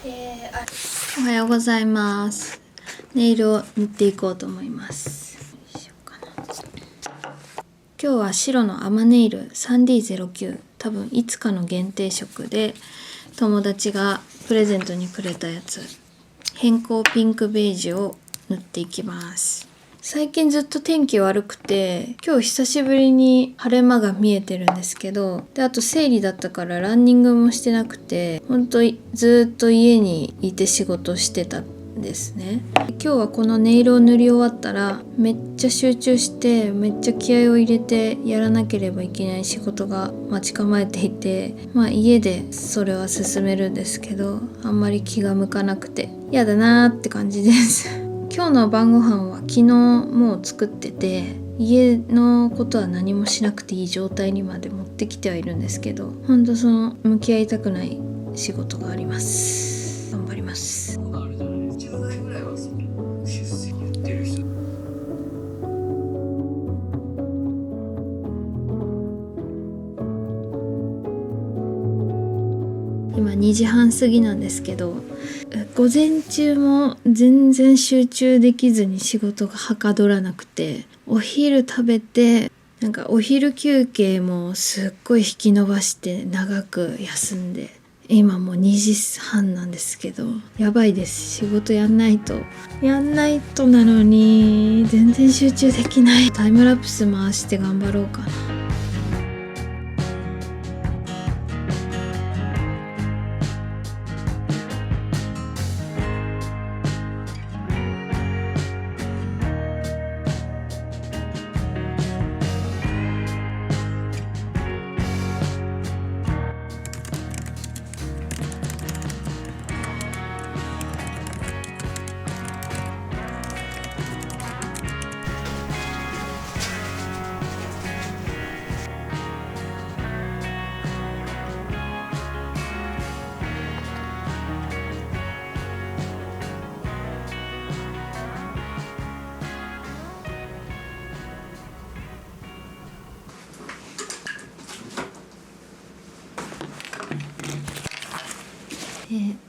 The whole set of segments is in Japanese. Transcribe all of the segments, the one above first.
おはようございます。ネイルを塗っていこうと思います。今日は白のアマネイル 3D09、 多分いつかの限定色で友達がプレゼントにくれたやつ、変更ピンクベージュを塗っていきます。最近ずっと天気悪くて、今日久しぶりに晴れ間が見えてるんですけど、であと生理だったからランニングもしてなくて、本当ずっと家にいて仕事してたんですね。今日はこのネイルを塗り終わったらめっちゃ集中してめっちゃ気合を入れてやらなければいけない仕事が待ち構えていて、家でそれは進めるんですけど、あんまり気が向かなくて嫌だなーって感じです今日の晩ご飯は昨日もう作ってて、家のことは何もしなくていい状態にまで持ってきてはいるんですけど、ほんとその向き合いたくない仕事があります。頑張ります。10代ぐらいは出席言ってる人。今2時半過ぎなんですけど、午前中も全然集中できずに仕事がはかどらなくて、お昼食べてお昼休憩もすっごい引き延ばして長く休んで、今もう2時半なんですけど、やばいです。仕事やんないとなのに全然集中できない。タイムラプス回して頑張ろうかな。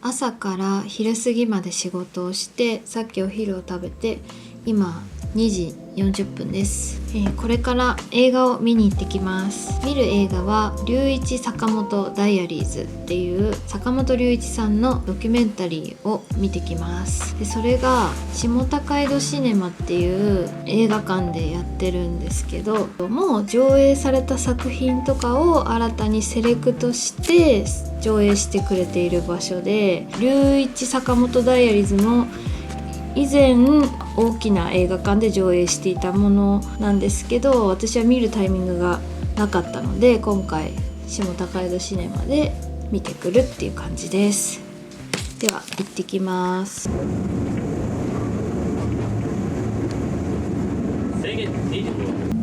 朝から昼過ぎまで仕事をして、さっきお昼を食べて、今2時40分です。これから映画を見に行ってきます。見る映画は隆一坂本ダイアリーズっていう坂本龍一さんのドキュメンタリーを見てきます。でそれが下高井戸シネマっていう映画館でやってるんですけど、もう上映された作品とかを新たにセレクトして上映してくれている場所で、隆一坂本ダイアリーズも以前大きな映画館で上映していたものなんですけど、私は見るタイミングがなかったので、今回下高井戸シネマで見てくるっていう感じです。では行ってきます。制限25。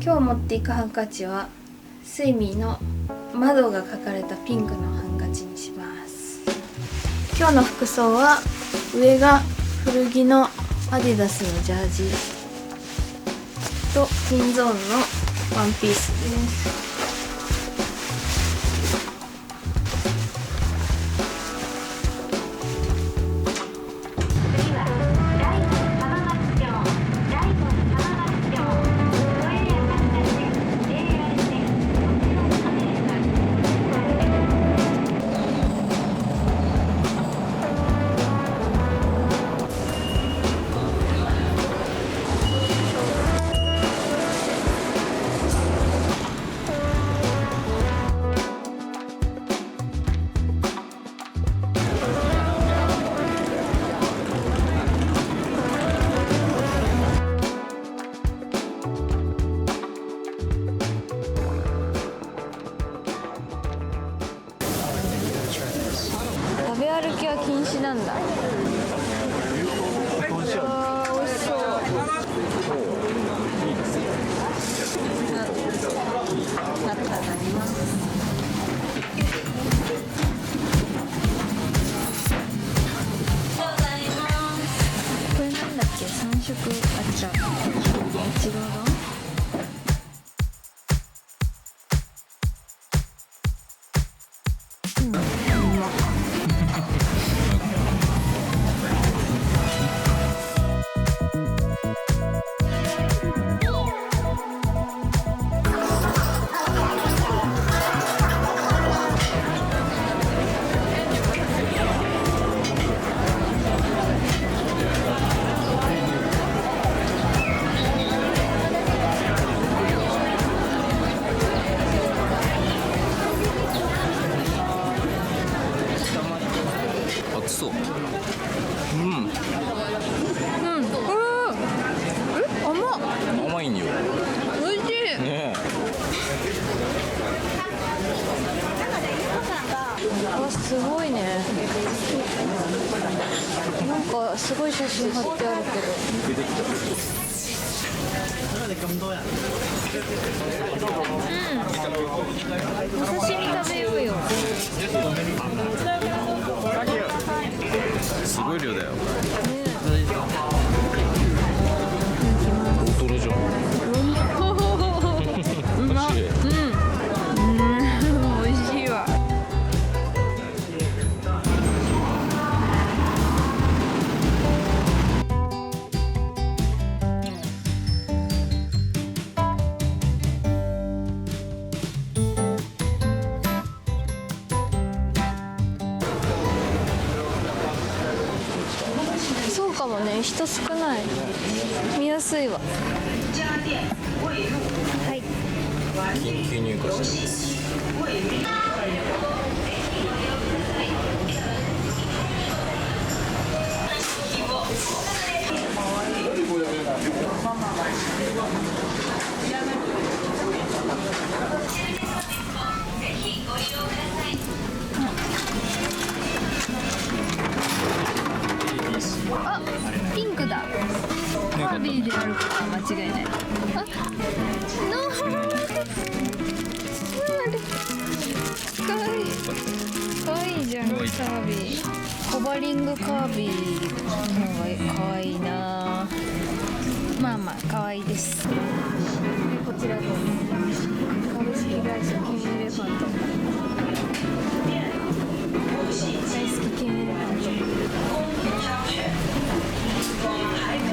今日持っていくハンカチはスイミーの窓が描かれたピンクのハンカチにします。今日の服装は上が古着のアディダスのジャージとピンゾーンのワンピースです。食べ歩きは禁止なんだ。あー、美味しそう。あったあります。これなんだっけ？三色、あ、違う。いちご丼？熱そう。甘いんよ。美味しい。ねわ、すごいね。なんかすごい写真貼ってあるけど。お刺身食べようよ。すごい量だよ。ね、大トロじゃん。うまっ。美味しいわ。そうかもね、人少ない。見やすいわ。はい。緊急入荷してます。あ、ピンクだ。カービィであることは間違いない。あ、ノー。かわいい。かわいいじゃん、カービィ。ホバリングカービィの方がかわいいな。まあまあ、かわいいです。こちらの株式会社ケンエレファント。大好きケンエレファント。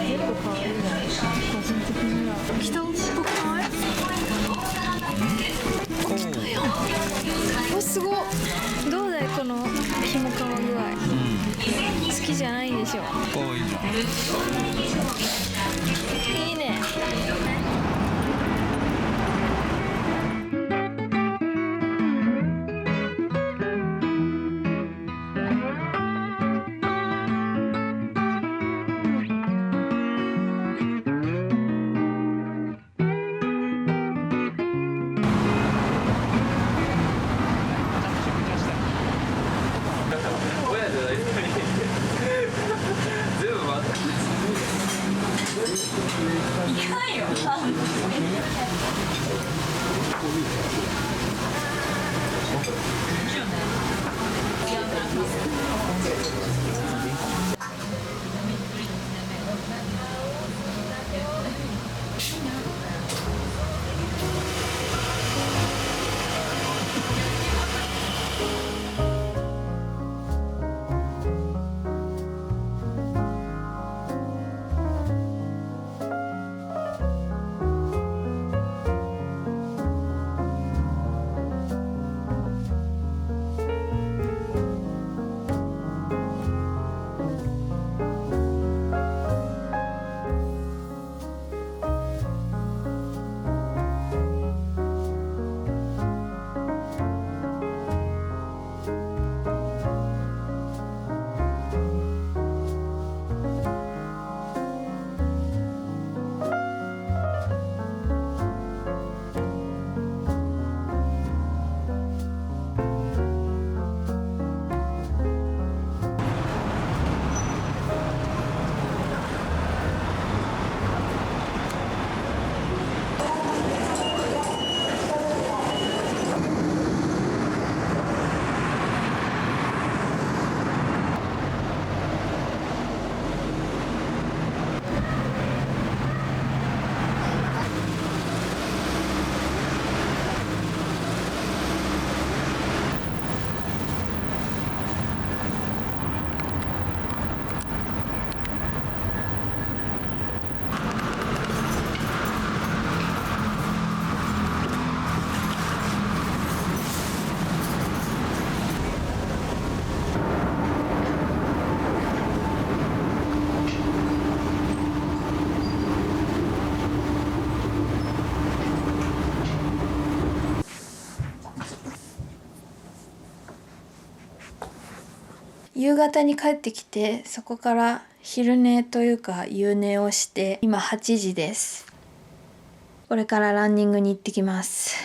全部可愛いな。個人的には北尾っぽくない？お、すごっ。どうだいこの紐かま具合。好きじゃないでしょ。可愛いじゃん。いいね。全部回って。いかんよ。夕方に帰ってきて、そこから昼寝というか夕寝をして、今8時です。これからランニングに行ってきます。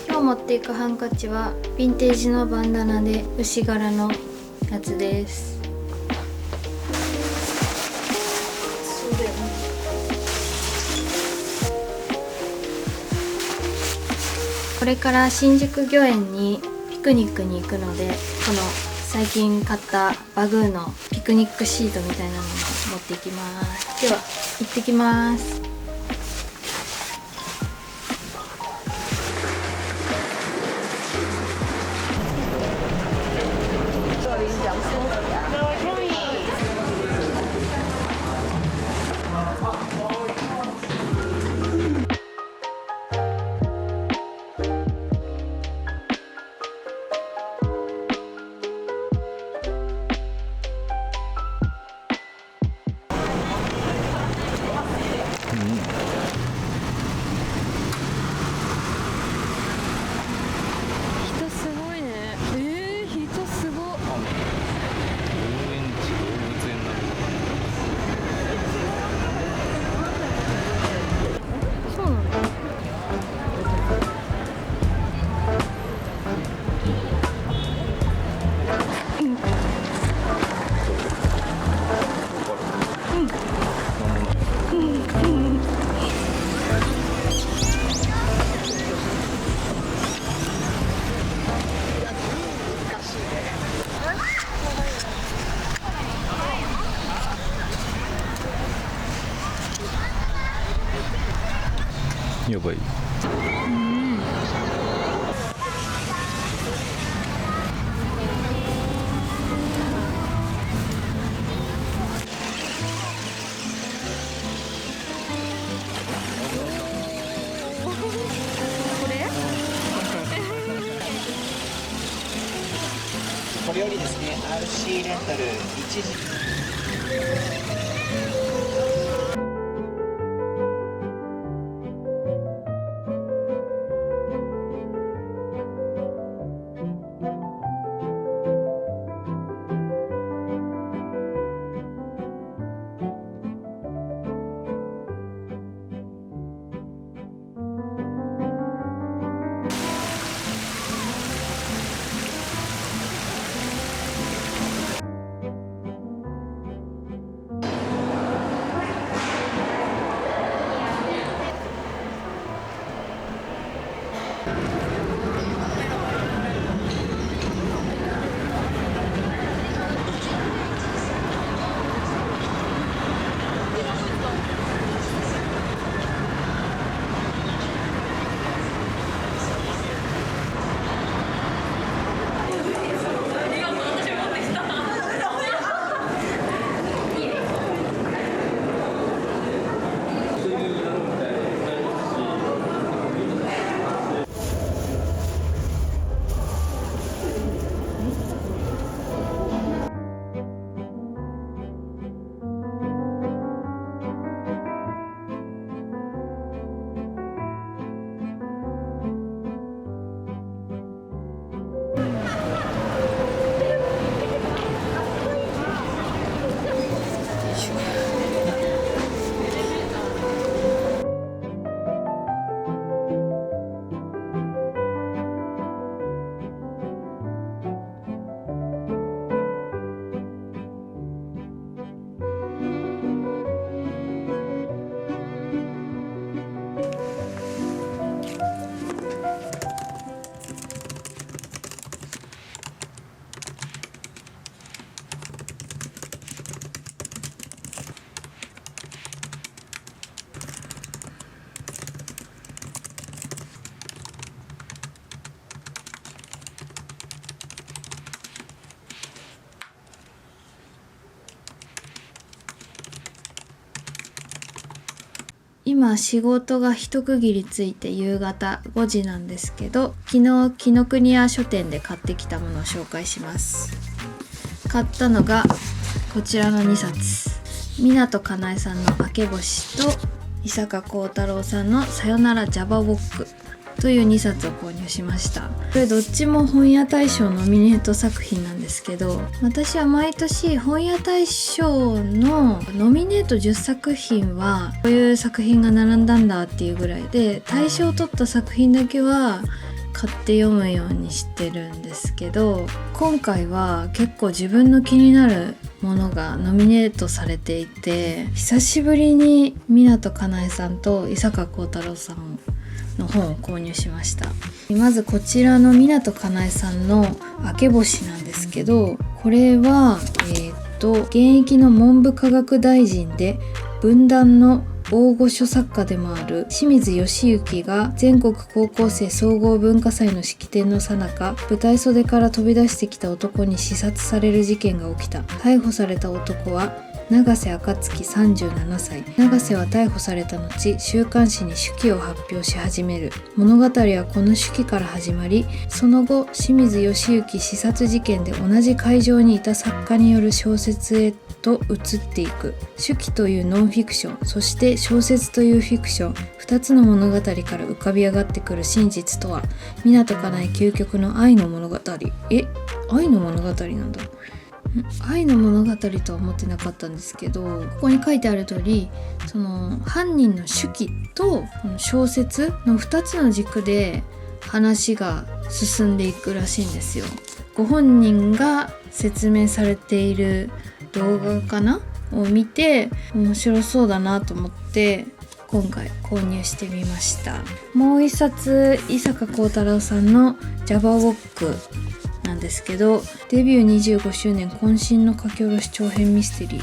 今日持っていくハンカチはヴィンテージのバンダナで牛柄のやつです。これから新宿御苑にピクニックに行くので、この最近買ったバグーのピクニックシートみたいなのも持っていきます。では行ってきます。人すごいね。人すごっ。遊園地、動物園なのかそうなんだ。な。やばい。これよりですね、RC レンタル一時今仕事が一区切りついて夕方5時なんですけど、昨日紀ノ国屋書店で買ってきたものを紹介します。買ったのがこちらの2冊、湊かなえさんの明け星と伊坂幸太郎さんのさよならジャバウォックという2冊を購入しました。これどっちも本屋大賞ノミネート作品なんですけど、私は毎年本屋大賞のノミネート10作品はこういう作品が並んだんだっていうぐらいで、大賞を取った作品だけは買って読むようにしてるんですけど、今回は結構自分の気になるものがノミネートされていて、久しぶりに湊かなえさんと伊坂幸太郎さんの本を購入しました。まずこちらの湊かなえさんの明け星なんですけど、これは現役の文部科学大臣で文壇の大御所作家でもある清水義行が全国高校生総合文化祭の式典の最中、舞台袖から飛び出してきた男に刺殺される事件が起きた。逮捕された男は永瀬暁37歳。永瀬は逮捕された後、週刊誌に手記を発表し始める。物語はこの手記から始まり、その後清水義行刺殺事件で同じ会場にいた作家による小説へと移っていく。手記というノンフィクション、そして小説というフィクション、2つの物語から浮かび上がってくる真実とは。湊かなえ究極の愛の物語。愛の物語なんだ。愛の物語とは思ってなかったんですけど、ここに書いてある通り、その犯人の手記と小説の2つの軸で話が進んでいくらしいんですよ。ご本人が説明されている動画かなを見て面白そうだなと思って今回購入してみました。もう一冊伊坂幸太郎さんのジャバウォックなんですけど、デビュー25周年渾身の書き下ろし長編ミステリー。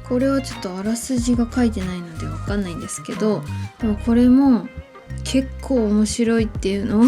これはちょっとあらすじが書いてないのでわかんないんですけど、でもこれも結構面白いっていうのを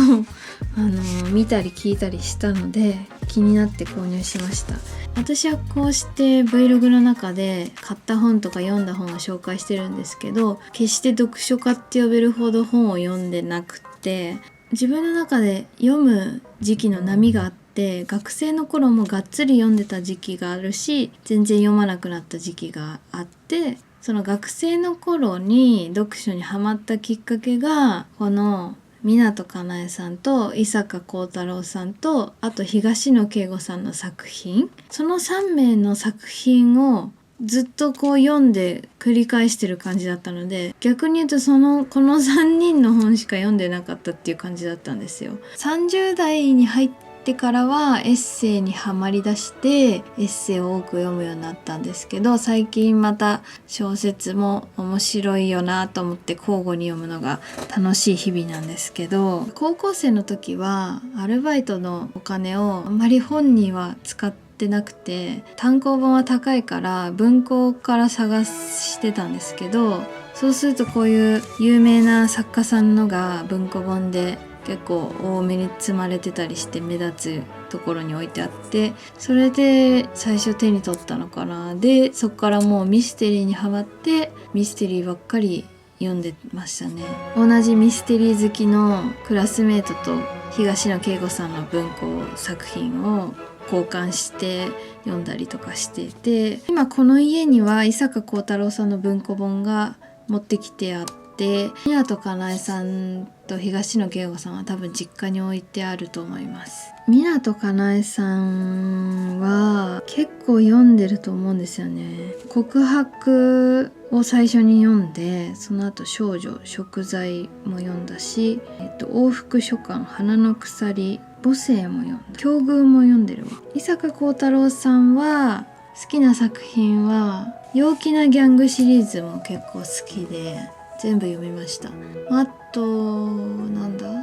見たり聞いたりしたので気になって購入しました。私はこうして Vlog の中で買った本とか読んだ本を紹介してるんですけど、決して読書家って呼べるほど本を読んでなくて、自分の中で読む時期の波があって、学生の頃もがっつり読んでた時期があるし、全然読まなくなった時期があって、その学生の頃に読書にハマったきっかけがこの湊かなえさんと伊坂幸太郎さんと、あと東野圭吾さんの作品、その3名の作品をずっとこう読んで繰り返してる感じだったので、逆に言うとこの3人の本しか読んでなかったっていう感じだったんですよ。30代に入ってからはエッセイにはまりだして、エッセイを多く読むようになったんですけど、最近また小説も面白いよなと思って交互に読むのが楽しい日々なんですけど、高校生の時はアルバイトのお金をあんまり本には使ってなくて、単行本は高いから文庫から探してたんですけど、そうするとこういう有名な作家さんのが文庫本で結構多めに積まれてたりして目立つところに置いてあって、それで最初手に取ったのかな。でそこからもうミステリーにハマって、ミステリーばっかり読んでましたね。同じミステリー好きのクラスメートと東野圭吾さんの文庫作品を交換して読んだりとかしていて、今この家には伊坂幸太郎さんの文庫本が持ってきてあって、湊かなえさんと東野圭吾さんは多分実家に置いてあると思います。湊かなえさんは結構読んでると思うんですよね。告白を最初に読んで、その後少女贖罪も読んだし、往復書簡、花の鎖、母性も読んだ、境遇も読んでるわ。伊坂幸太郎さんは好きな作品は陽気なギャングシリーズも結構好きで全部読みました。あと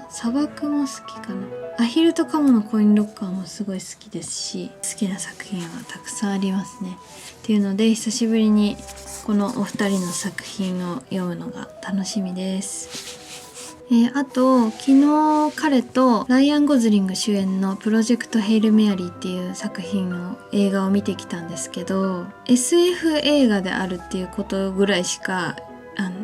砂漠も好きかな。アヒルとカモのコインロッカーもすごい好きですし、好きな作品はたくさんありますね。っていうので久しぶりにこのお二人の作品を読むのが楽しみです。あと昨日彼とライアン・ゴズリング主演のプロジェクトヘイル・メアリーっていう作品の映画を見てきたんですけど、 SF 映画であるっていうことぐらいしか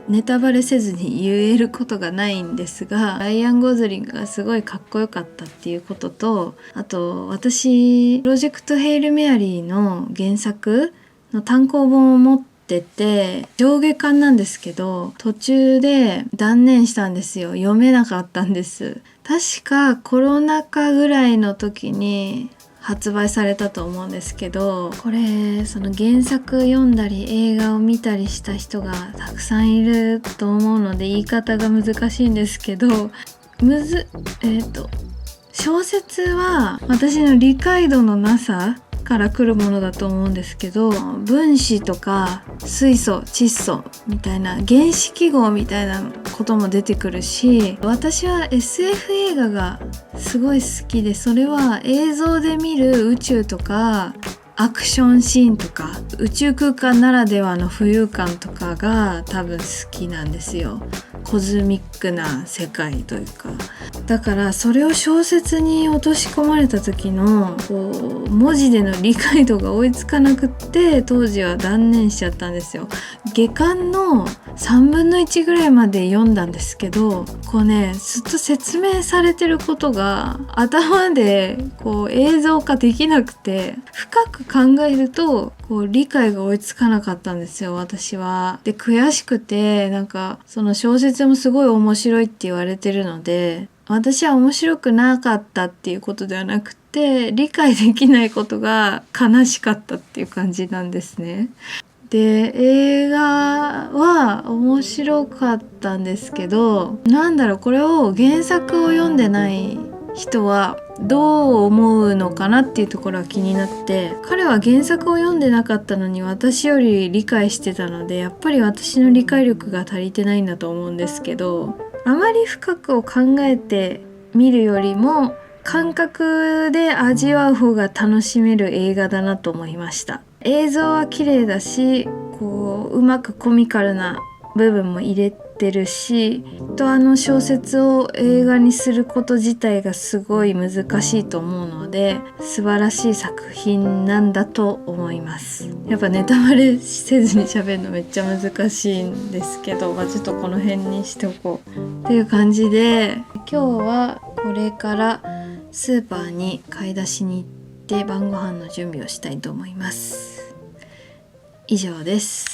ネタバレせずに言えることがないんですが、ライアン・ゴズリングがすごいかっこよかったっていうことと、あと私プロジェクトヘイル・メアリーの原作の単行本を持ってて、上下巻なんですけど途中で断念したんですよ。読めなかったんです。確かコロナ禍ぐらいの時に発売されたと思うんですけど、これその原作読んだり映画を見たりした人がたくさんいると思うので言い方が難しいんですけど、小説は私の理解度のなさから来るものだと思うんですけど、分子とか水素、窒素みたいな原子記号みたいなことも出てくるし、私は SF 映画がすごい好きで、それは映像で見る宇宙とかアクションシーンとか宇宙空間ならではの浮遊感とかが多分好きなんですよ。コズミックな世界というか、だからそれを小説に落とし込まれた時の文字での理解度が追いつかなくって当時は断念しちゃったんですよ。下巻の3分の1ぐらいまで読んだんですけど、ずっと説明されてることが頭で映像化できなくて、深く考えると理解が追いつかなかったんですよ、私は。で悔しくて、その小説もすごい面白いって言われてるので、私は面白くなかったっていうことではなくて、理解できないことが悲しかったっていう感じなんですね。で映画は面白かったんですけど、これを原作を読んでない人はどう思うのかなっていうところが気になって、彼は原作を読んでなかったのに私より理解してたので、やっぱり私の理解力が足りてないんだと思うんですけど、あまり深くを考えて見るよりも感覚で味わう方が楽しめる映画だなと思いました。映像は綺麗だし、うまくコミカルな部分も入れてるし、小説を映画にすること自体がすごい難しいと思うので、素晴らしい作品なんだと思います。やっぱネタバレせずに喋るのめっちゃ難しいんですけど、ちょっとこの辺にしておこうっていう感じで、今日はこれからスーパーに買い出しに行って晩ご飯の準備をしたいと思います。以上です。